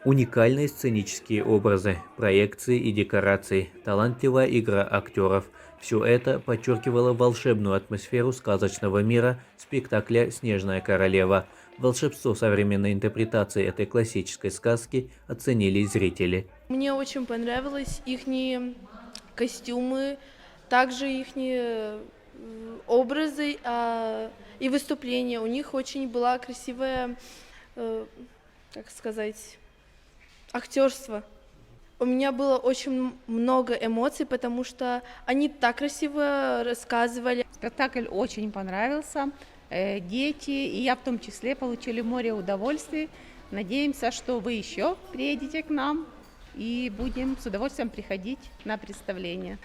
Уникальные сценические образы, проекции и декорации, талантливая игра актеров – все это подчеркивало волшебную атмосферу сказочного мира спектакля «Снежная королева». Волшебство современной интерпретации этой классической сказки оценили зрители. Мне очень понравилось их костюмы, также их образы и выступления. У них очень была красивая, как сказать, актерство. У меня было очень много эмоций, потому что они так красиво рассказывали. Спектакль очень понравился. Дети, и я в том числе, получили море удовольствий. Надеемся, что вы еще приедете к нам и будем с удовольствием приходить на представление.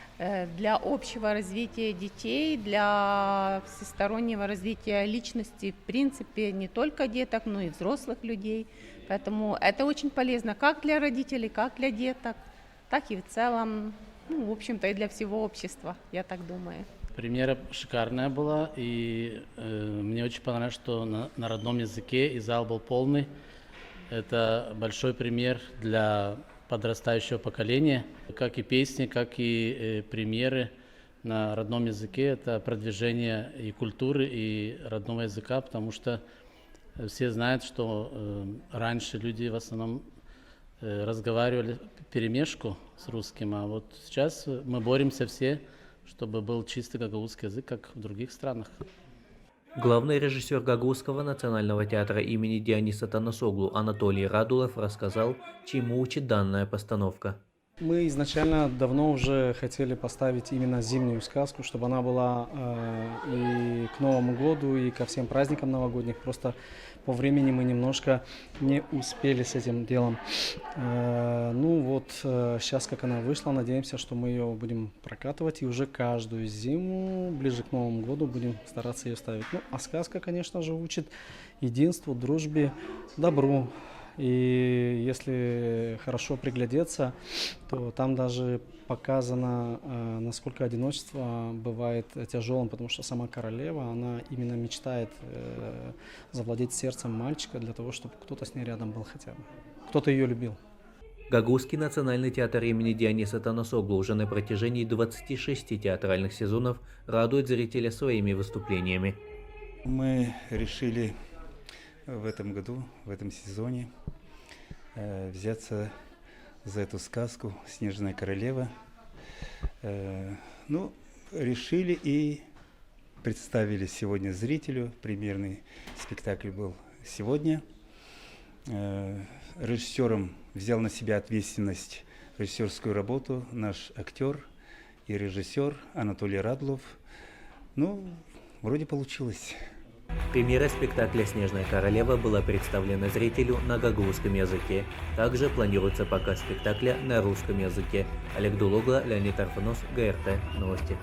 Для общего развития детей, для всестороннего развития личности, в принципе, не только деток, но и взрослых людей. Поэтому это очень полезно как для родителей, как для деток, так и в целом, в общем-то, и для всего общества, я так думаю. Премьера шикарная была, и мне очень понравилось, что на родном языке, и зал был полный. Это большой пример для подрастающего поколения, как и песни, как и премьеры на родном языке. Это продвижение и культуры, и родного языка, потому что все знают, что раньше люди в основном разговаривали вперемешку с русским, а вот сейчас мы боремся все, чтобы был чистый гагаузский язык, как в других странах. Главный режиссер Гагаузского национального театра имени Диониса Танасоглу Анатолий Радулов рассказал, чему учит данная постановка. Мы изначально давно уже хотели поставить именно зимнюю сказку, чтобы она была и к Новому году, и ко всем праздникам новогодних. Просто по времени мы немножко не успели с этим делом. Сейчас, как она вышла, надеемся, что мы ее будем прокатывать и уже каждую зиму, ближе к Новому году, будем стараться ее ставить. А сказка, конечно же, учит единству, дружбе, добру. И если хорошо приглядеться, то там даже показано, насколько одиночество бывает тяжелым, потому что сама королева, она именно мечтает завладеть сердцем мальчика для того, чтобы кто-то с ней рядом был хотя бы. Кто-то ее любил. Гагаузский национальный театр имени Диониса Танасоглу уже на протяжении 26 театральных сезонов радует зрителя своими выступлениями. Мы решили в этом году, в этом сезоне взяться за эту сказку «Снежная королева». Решили и представили сегодня зрителю. Премьерный спектакль был сегодня. Режиссером взял на себя ответственность, режиссерскую работу наш актер и режиссер Анатолий Радулов. Вроде получилось. Премьера спектакля «Снежная королева» была представлена зрителю на гагаузском языке. Также планируется показ спектакля на русском языке. Олег Дулугла, Леонид Арфанос, ГРТ. Новости.